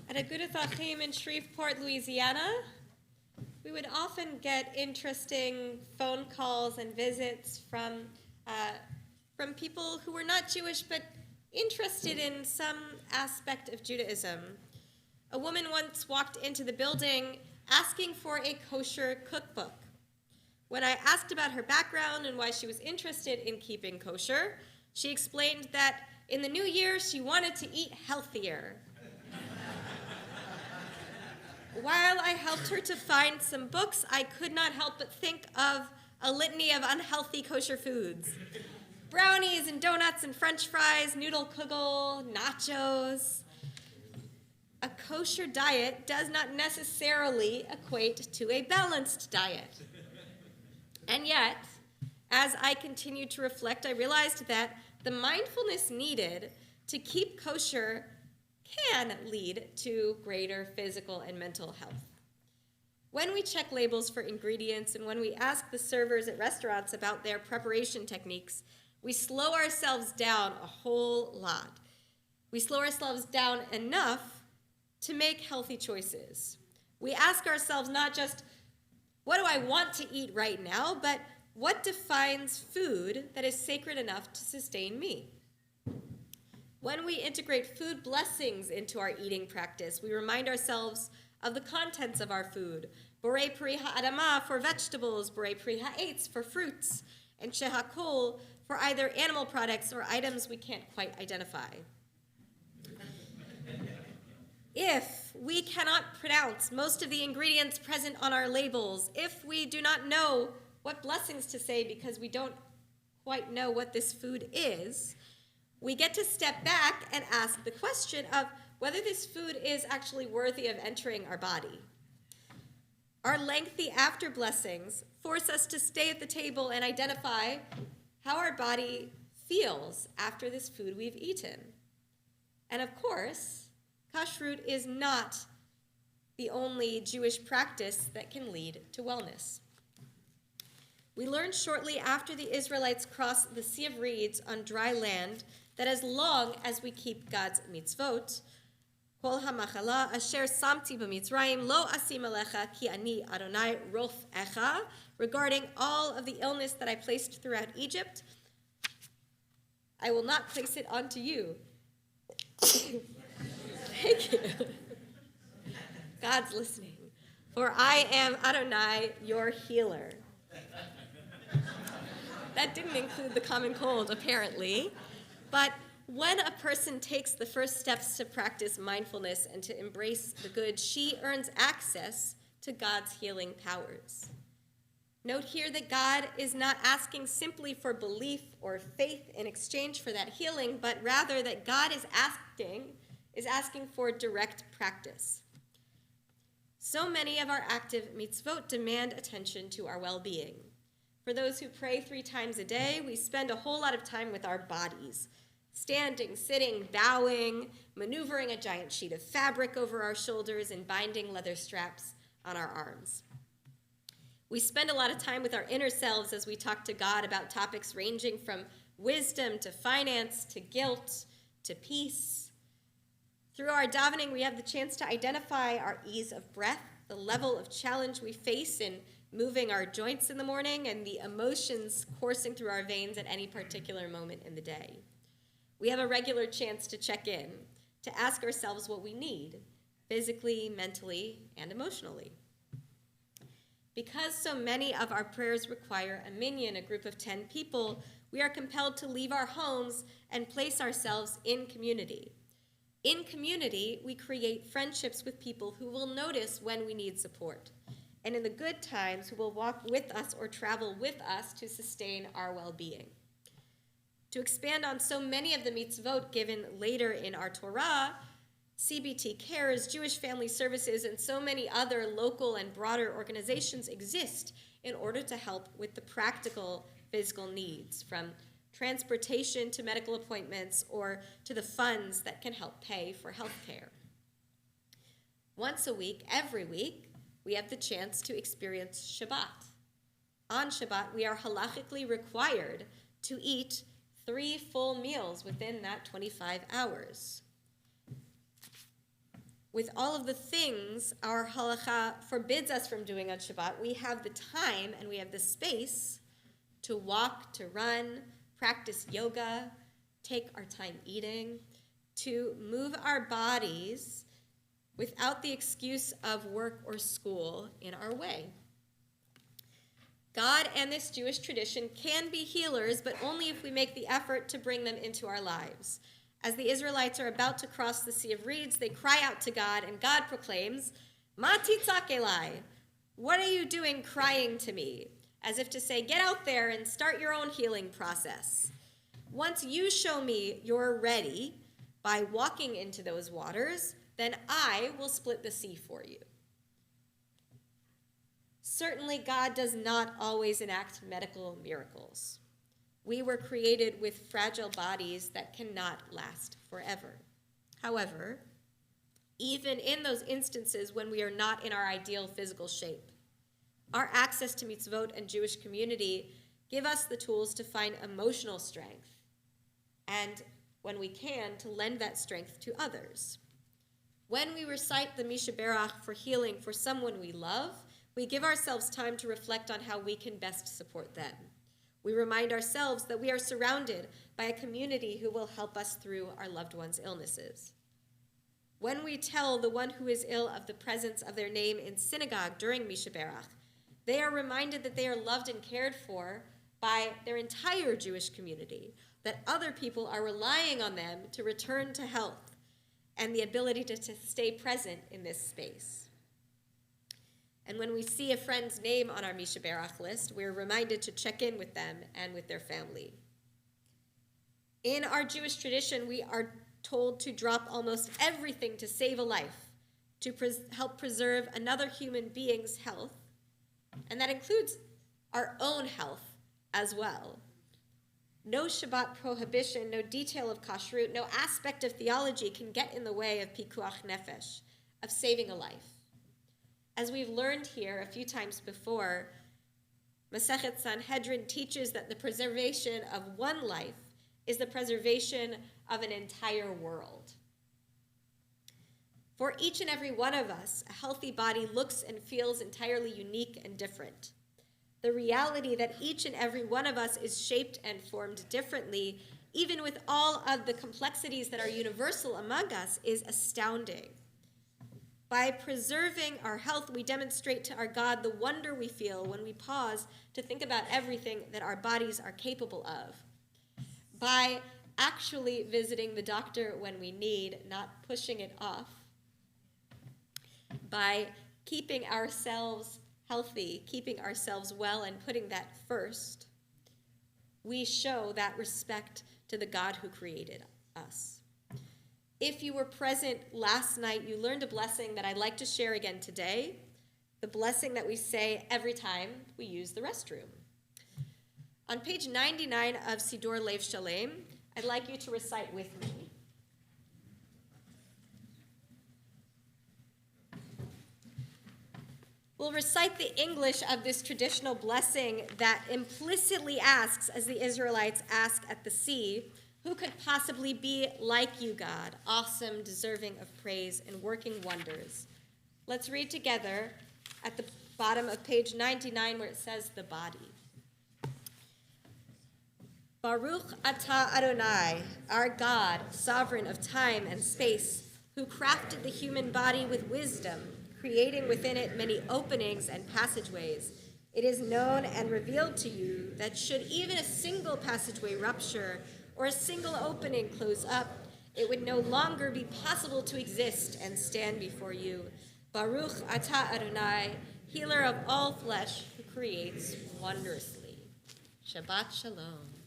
At Agudath Achim in Shreveport, Louisiana, we would often get interesting phone calls and visits from people who were not Jewish but interested in some aspect of Judaism. A woman once walked into the building asking for a kosher cookbook. When I asked about her background and why she was interested in keeping kosher, she explained that in the new year she wanted to eat healthier. While I helped her to find some books, I could not help but think of a litany of unhealthy kosher foods. Brownies and donuts and french fries, noodle kugel, nachos. A kosher diet does not necessarily equate to a balanced diet. And yet, as I continued to reflect, I realized that the mindfulness needed to keep kosher can lead to greater physical and mental health. When we check labels for ingredients and when we ask the servers at restaurants about their preparation techniques, we slow ourselves down a whole lot. We slow ourselves down enough to make healthy choices. We ask ourselves not just, what do I want to eat right now, but what defines food that is sacred enough to sustain me? When we integrate food blessings into our eating practice, we remind ourselves of the contents of our food. Borei pri ha'adama for vegetables, borei pri ha'etz for fruits, and shehakol for either animal products or items we can't quite identify. If we cannot pronounce most of the ingredients present on our labels, if we do not know what blessings to say because we don't quite know what this food is, we get to step back and ask the question of whether this food is actually worthy of entering our body. Our lengthy after blessings force us to stay at the table and identify how our body feels after this food we've eaten. And of course, kashrut is not the only Jewish practice that can lead to wellness. We learned shortly after the Israelites crossed the Sea of Reeds on dry land that as long as we keep God's mitzvot, kol hamachala asher samti b'mitzrayim lo asim alecha ki ani Adonai rofecha, regarding all of the illness that I placed throughout Egypt, I will not place it onto you. Thank you. God's listening. For I am Adonai, your healer. That didn't include the common cold, apparently. But when a person takes the first steps to practice mindfulness and to embrace the good, she earns access to God's healing powers. Note here that God is not asking simply for belief or faith in exchange for that healing, but rather that God is asking for direct practice. So many of our active mitzvot demand attention to our well-being. For those who pray 3 times a day, we spend a whole lot of time with our bodies, standing, sitting, bowing, maneuvering a giant sheet of fabric over our shoulders, and binding leather straps on our arms. We spend a lot of time with our inner selves as we talk to God about topics ranging from wisdom to finance to guilt to peace. Through our davening, we have the chance to identify our ease of breath, the level of challenge we face in moving our joints in the morning, and the emotions coursing through our veins at any particular moment in the day. We have a regular chance to check in, to ask ourselves what we need, physically, mentally, and emotionally. Because so many of our prayers require a minyan, a group of 10 people, we are compelled to leave our homes and place ourselves in community. In community, we create friendships with people who will notice when we need support, and in the good times, who will walk with us or travel with us to sustain our well-being. To expand on so many of the mitzvot given later in our Torah, CBT Cares, Jewish Family Services, and so many other local and broader organizations exist in order to help with the practical physical needs, from transportation to medical appointments, or to the funds that can help pay for health care. Once a week, every week, we have the chance to experience Shabbat. On Shabbat, we are halachically required to eat 3 full meals within that 25 hours. with all of the things our halacha forbids us from doing on Shabbat, we have the time and we have the space to walk, to run, practice yoga, take our time eating, to move our bodies without the excuse of work or school in our way. God and this Jewish tradition can be healers, but only if we make the effort to bring them into our lives. As the Israelites are about to cross the Sea of Reeds, they cry out to God, and God proclaims, Ma titzak elai, what are you doing crying to me? As if to say, get out there and start your own healing process. Once you show me you're ready by walking into those waters, then I will split the sea for you. Certainly, God does not always enact medical miracles. We were created with fragile bodies that cannot last forever. However, even in those instances when we are not in our ideal physical shape, our access to mitzvot and Jewish community give us the tools to find emotional strength, and when we can, to lend that strength to others. When we recite the Mishaberach for healing for someone we love, we give ourselves time to reflect on how we can best support them. We remind ourselves that we are surrounded by a community who will help us through our loved ones' illnesses. When we tell the one who is ill of the presence of their name in synagogue during Mishaberach, they are reminded that they are loved and cared for by their entire Jewish community, that other people are relying on them to return to health and the ability to stay present in this space. And when we see a friend's name on our Mishaberach list, we're reminded to check in with them and with their family. In our Jewish tradition, we are told to drop almost everything to save a life, to help preserve another human being's health, and that includes our own health as well. No Shabbat prohibition, no detail of kashrut, no aspect of theology can get in the way of pikuach nefesh, of saving a life. As we've learned here a few times before, Masechet Sanhedrin teaches that the preservation of one life is the preservation of an entire world. For each and every one of us, a healthy body looks and feels entirely unique and different. The reality that each and every one of us is shaped and formed differently, even with all of the complexities that are universal among us, is astounding. By preserving our health, we demonstrate to our God the wonder we feel when we pause to think about everything that our bodies are capable of. By actually visiting the doctor when we need, not pushing it off. By keeping ourselves healthy, keeping ourselves well, and putting that first, we show that respect to the God who created us. If you were present last night, you learned a blessing that I'd like to share again today, the blessing that we say every time we use the restroom. On page 99 of Siddur Lev Shalem, I'd like you to recite with me. We'll recite the English of this traditional blessing that implicitly asks, as the Israelites ask at the sea, who could possibly be like you, God, awesome, deserving of praise, and working wonders? Let's read together at the bottom of page 99 where it says the body. Baruch atah Adonai, our God, sovereign of time and space, who crafted the human body with wisdom, creating within it many openings and passageways. It is known and revealed to you that should even a single passageway rupture or a single opening close up, it would no longer be possible to exist and stand before you. Baruch atah Adonai, healer of all flesh, who creates wondrously. Shabbat shalom.